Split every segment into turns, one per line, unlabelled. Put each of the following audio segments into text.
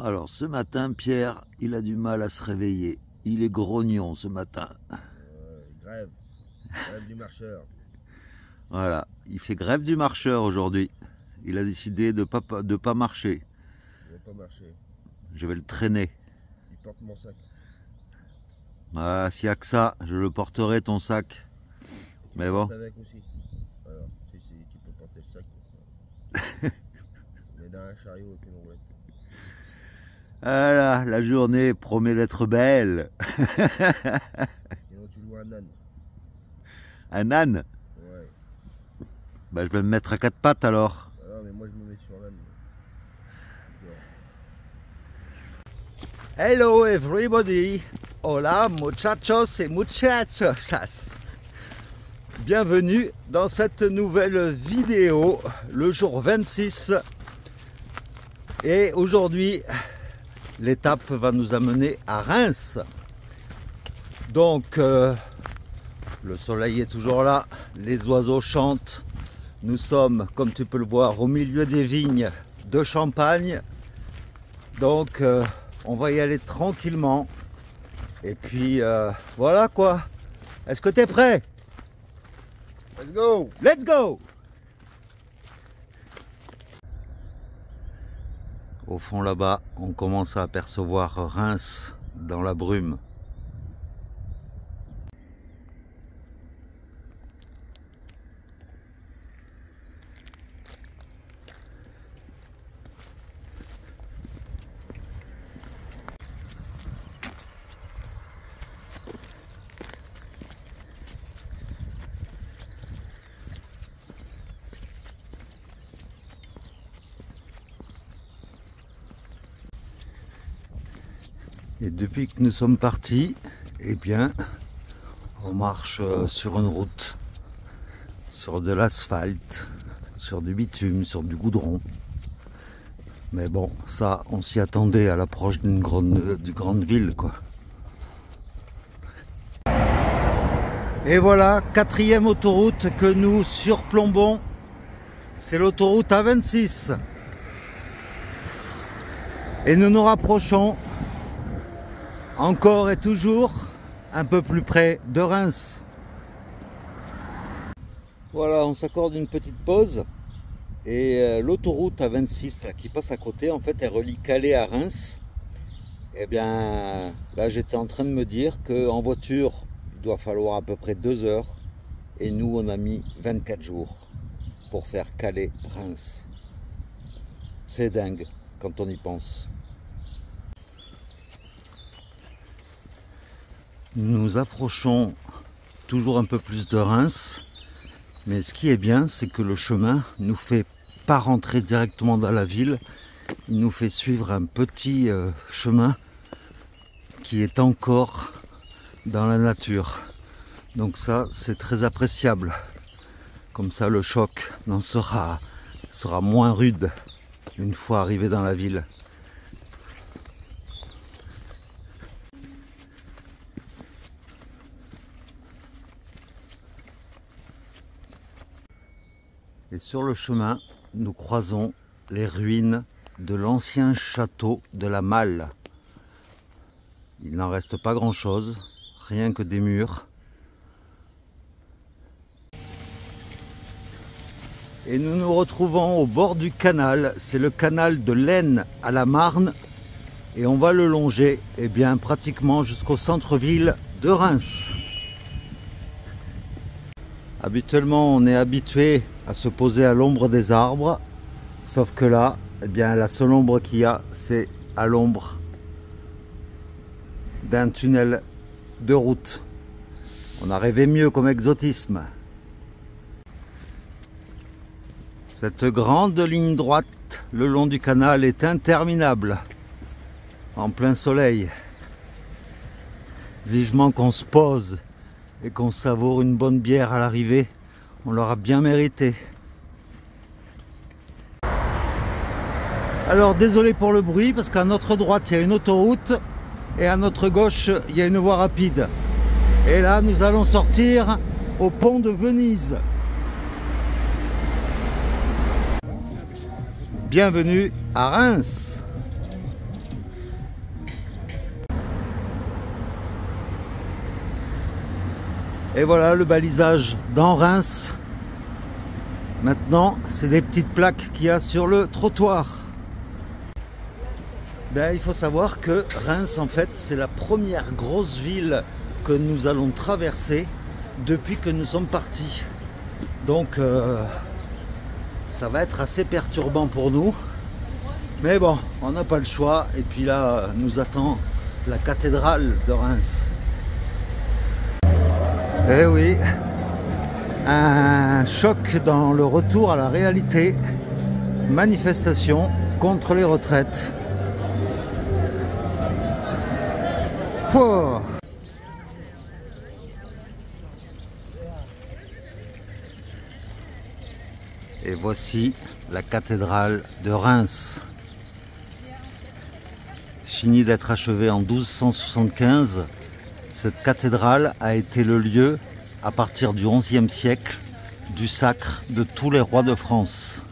Alors ce matin, Pierre, il a du mal à se réveiller. Il est grognon ce matin.
Grève du marcheur.
Voilà, il fait grève du marcheur aujourd'hui. Il a décidé de pas marcher.
Je vais pas marcher.
Je vais le traîner.
Il porte mon sac.
Ah, s'il n'y a que ça, je le porterai ton sac. Mais bon.
Avec aussi. Alors, si tu peux porter le sac. Mais dans un chariot avec une roulette.
Voilà, la journée promet d'être belle.
Sinon tu loues un âne.
Un âne?
Ouais.
Ben, je vais me mettre à quatre pattes alors.
Non mais moi je me mets sur l'âne.
Hello everybody. Hola muchachos et muchachosas. Bienvenue dans cette nouvelle vidéo, le jour 26. Et aujourd'hui, l'étape va nous amener à Reims. Donc, le soleil est toujours là, les oiseaux chantent. Nous sommes, comme tu peux le voir, au milieu des vignes de Champagne. Donc, on va y aller tranquillement. Et puis, voilà quoi. Est-ce que tu es prêt?
Let's go!
Let's go! Au fond là-bas, on commence à apercevoir Reims dans la brume. Et depuis que nous sommes partis, eh bien, on marche sur une route, sur de l'asphalte, sur du bitume, sur du goudron. Mais bon, ça, on s'y attendait à l'approche d'une grande ville, quoi. Et voilà, quatrième autoroute que nous surplombons, c'est l'autoroute A26. Et nous nous rapprochons encore et toujours un peu plus près de Reims. Voilà, on s'accorde une petite pause. Et l'autoroute A26 là, qui passe à côté, en fait, elle relie Calais à Reims. Et bien, là, j'étais en train de me dire qu'en voiture, il doit falloir à peu près 2 heures. Et nous, on a mis 24 jours pour faire Calais-Reims. C'est dingue quand on y pense. Nous approchons toujours un peu plus de Reims. Mais ce qui est bien, c'est que le chemin nous fait pas rentrer directement dans la ville. Il nous fait suivre un petit chemin qui est encore dans la nature. Donc ça, c'est très appréciable. Comme ça, le choc sera moins rude une fois arrivé dans la ville. Et sur le chemin, nous croisons les ruines de l'ancien château de la Malle. Il n'en reste pas grand-chose, rien que des murs. Et nous nous retrouvons au bord du canal, c'est le canal de l'Aisne à la Marne. Et on va le longer, eh bien, pratiquement jusqu'au centre-ville de Reims. Habituellement, on est habitué à se poser à l'ombre des arbres, sauf que là, eh bien, la seule ombre qu'il y a, c'est à l'ombre d'un tunnel de route. On a rêvé mieux comme exotisme. Cette grande ligne droite le long du canal est interminable, en plein soleil. Vivement qu'on se pose et qu'on savoure une bonne bière à l'arrivée. On l'aura bien mérité. Alors désolé pour le bruit, parce qu'à notre droite il y a une autoroute et à notre gauche il y a une voie rapide. Et là nous allons sortir au pont de Venise. Bienvenue à Reims. Et voilà le balisage dans Reims. Maintenant, c'est des petites plaques qu'il y a sur le trottoir. Ben, il faut savoir que Reims, en fait, c'est la première grosse ville que nous allons traverser depuis que nous sommes partis. Donc, ça va être assez perturbant pour nous. Mais bon, on n'a pas le choix. Et puis là, nous attend la cathédrale de Reims. Eh oui, un choc dans le retour à la réalité. Manifestation contre les retraites. Pouah. Et voici la cathédrale de Reims. Finie d'être achevée en 1275, cette cathédrale a été le lieu, à partir du XIe siècle, du sacre de tous les rois de France.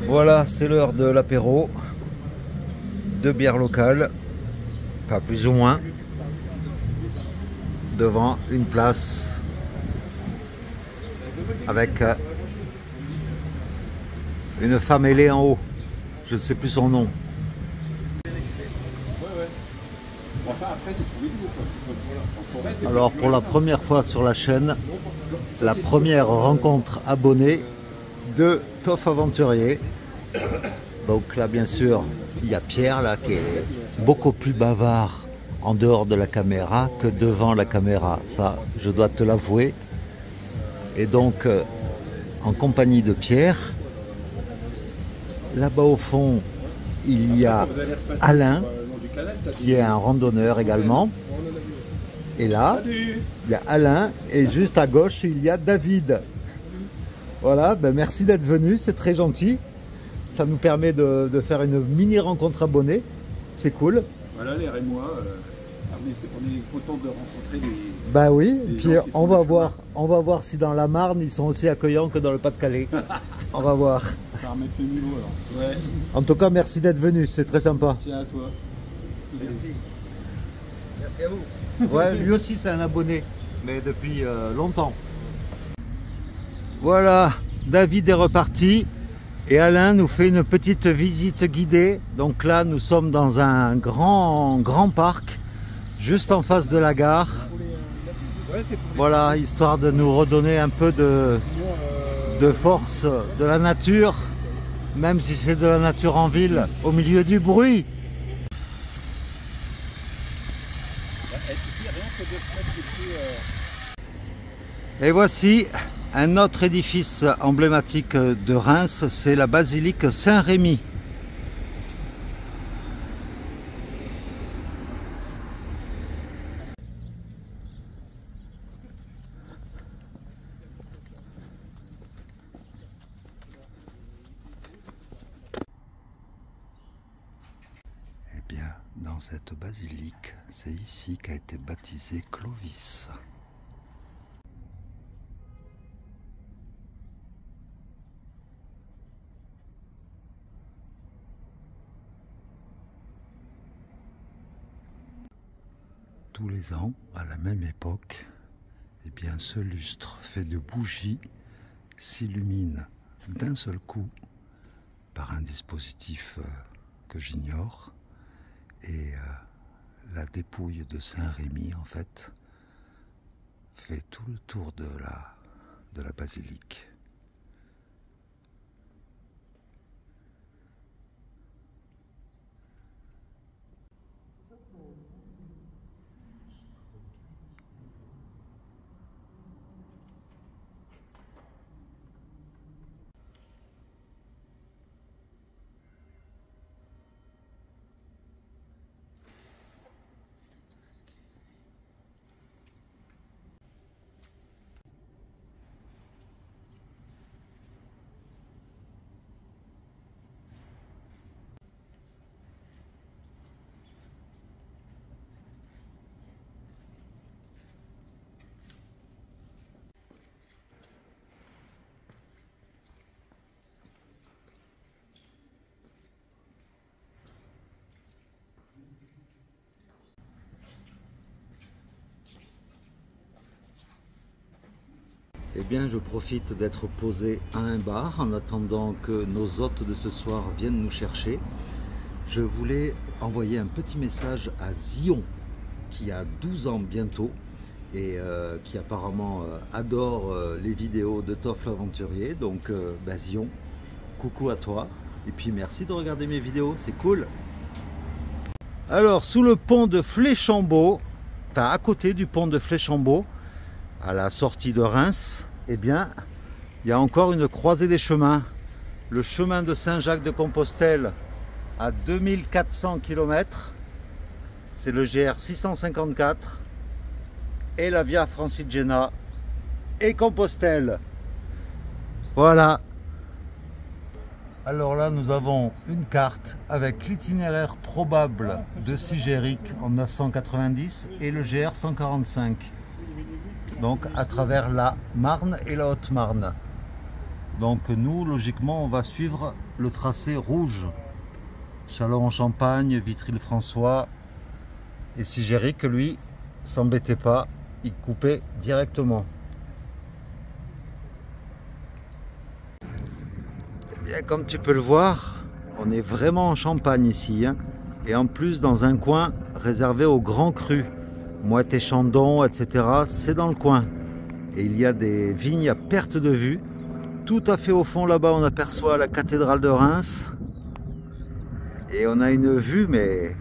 Voilà, c'est l'heure de l'apéro, de bière locale, enfin plus ou moins, devant une place avec une femme ailée en haut, je ne sais plus son nom. Alors pour la première fois sur la chaîne, la première rencontre abonnée de Toff Aventurier. Donc là bien sûr il y a Pierre là qui est beaucoup plus bavard en dehors de la caméra que devant la caméra, ça je dois te l'avouer. Et donc en compagnie de Pierre, là-bas au fond il y a Alain qui est un randonneur également. Et là, il y a Alain et juste à gauche, il y a David. Voilà, ben merci d'être venu, c'est très gentil. Ça nous permet de faire une mini rencontre abonnée. C'est cool.
Voilà, l'air et moi, on est content de rencontrer les.
Bah oui, puis on va voir si dans la Marne, ils sont aussi accueillants que dans le Pas-de-Calais. On va voir.
Ça va remettre le niveau alors. Ouais.
En tout cas, merci d'être venu, c'est très sympa.
Merci à toi.
Merci. Merci à vous.
Ouais, lui aussi c'est un abonné, mais depuis longtemps. Voilà, David est reparti et Alain nous fait une petite visite guidée. Donc là, nous sommes dans un grand parc, juste en face de la gare. Voilà, histoire de nous redonner un peu de force de la nature, même si c'est de la nature en ville, au milieu du bruit. Et voici un autre édifice emblématique de Reims, c'est la basilique Saint-Rémy. Eh bien, dans cette basilique, c'est ici qu'a été baptisé Clovis. Tous les ans, à la même époque, eh bien, ce lustre fait de bougies s'illumine d'un seul coup par un dispositif que j'ignore. Et la dépouille de Saint-Rémy, en fait, fait tout le tour de la basilique. Eh bien, je profite d'être posé à un bar en attendant que nos hôtes de ce soir viennent nous chercher. Je voulais envoyer un petit message à Zion, qui a 12 ans bientôt et qui apparemment adore les vidéos de Toff l'Aventurier. Donc, Zion, coucou à toi et puis merci de regarder mes vidéos, c'est cool. Alors, sous le pont de Fléchambault, enfin à côté du pont de Fléchambault, à la sortie de Reims, eh bien, il y a encore une croisée des chemins. Le chemin de Saint-Jacques-de-Compostelle à 2400 km, c'est le GR 654 et la Via Francigena et Compostelle. Voilà. Alors là, nous avons une carte avec l'itinéraire probable de Sigéric en 990 et le GR 145. Donc à travers la Marne et la Haute-Marne. Donc nous, logiquement, on va suivre le tracé rouge. Châlons-en-Champagne, Vitry-le-François. Et Sigéric, lui, s'embêtait pas, il coupait directement. Et bien, comme tu peux le voir, on est vraiment en Champagne ici. Hein, et en plus dans un coin réservé aux grands crus. Moët et Chandon, etc. C'est dans le coin. Et il y a des vignes à perte de vue. Tout à fait au fond là-bas, on aperçoit la cathédrale de Reims. Et on a une vue, mais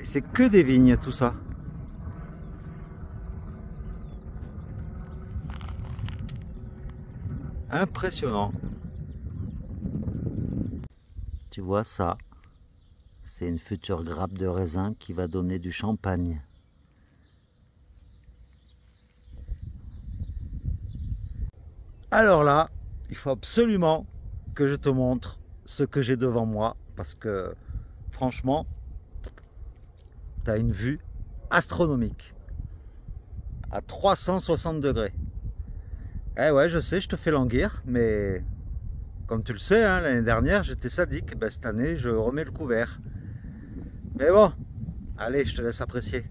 c'est que des vignes, tout ça. Impressionnant. Tu vois ça? C'est une future grappe de raisin qui va donner du champagne. Alors là, il faut absolument que je te montre ce que j'ai devant moi parce que franchement, tu as une vue astronomique à 360 degrés. Eh ouais, je sais, je te fais languir, mais Comme tu le sais, hein, l'année dernière, j'étais sadique. Ben, cette année, je remets le couvert. Mais bon, allez, je te laisse apprécier.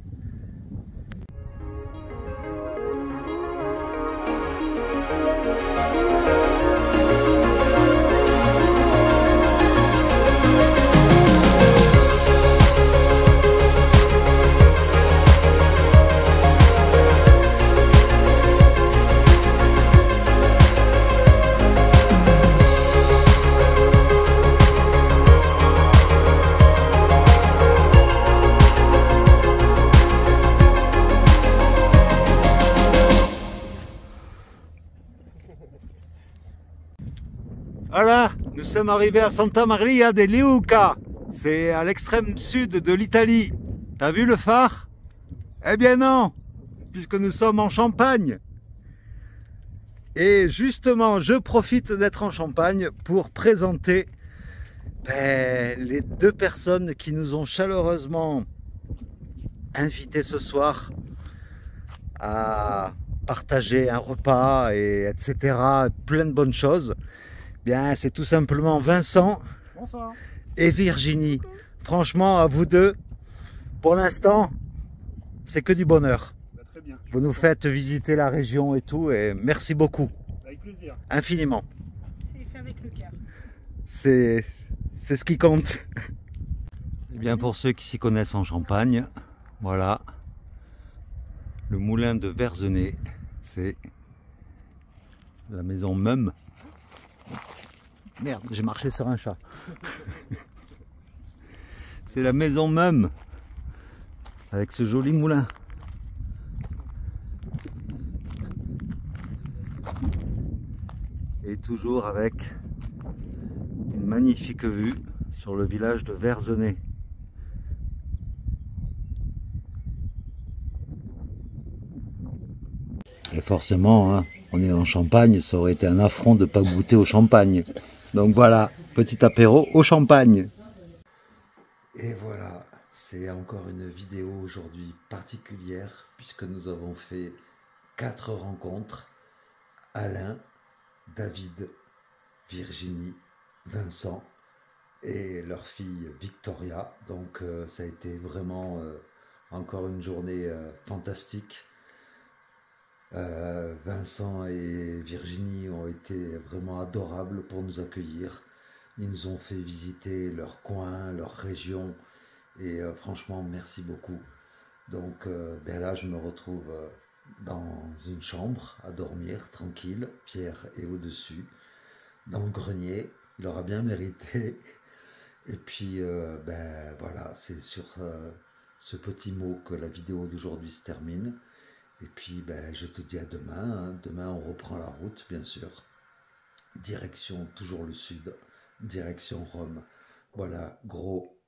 Voilà, nous sommes arrivés à Santa Maria de Leuca. C'est à l'extrême sud de l'Italie. T'as vu le phare? Eh bien non, puisque nous sommes en Champagne. Et justement, je profite d'être en Champagne pour présenter les deux personnes qui nous ont chaleureusement invités ce soir à partager un repas, et etc. Plein de bonnes choses. Bien, c'est tout simplement Vincent
Bonsoir.
et Virginie. Franchement, à vous deux, pour l'instant, c'est que du bonheur.
Bah, très bien.
Vous nous faites visiter la région et tout, et merci beaucoup,
Avec plaisir.
infiniment.
C'est fait avec le cœur.
C'est ce qui compte. Et bien, pour ceux qui s'y connaissent en Champagne, voilà, le moulin de Verzenay, c'est la maison Meum. Merde, j'ai marché sur un chat. C'est la maison Meum, avec ce joli moulin. Et toujours avec une magnifique vue sur le village de Verzenay. Et forcément, hein, on est en Champagne, ça aurait été un affront de ne pas goûter au champagne. Donc voilà, petit apéro au champagne. Et voilà, c'est encore une vidéo aujourd'hui particulière puisque nous avons fait 4 rencontres. Alain, David, Virginie, Vincent et leur fille Victoria. Donc ça a été vraiment encore une journée fantastique. Vincent et Virginie ont été vraiment adorables pour nous accueillir. Ils nous ont fait visiter leur coin, leur région et franchement merci beaucoup. Donc là je me retrouve dans une chambre à dormir tranquille, Pierre est au-dessus, dans le grenier, il aura bien mérité. Et puis voilà, c'est sur ce petit mot que la vidéo d'aujourd'hui se termine. Et puis je te dis à demain, hein. Demain on reprend la route bien sûr, direction toujours le sud, direction Rome. Voilà, gros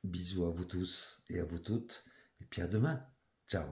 bisous à vous tous et à vous toutes, et puis à demain, ciao.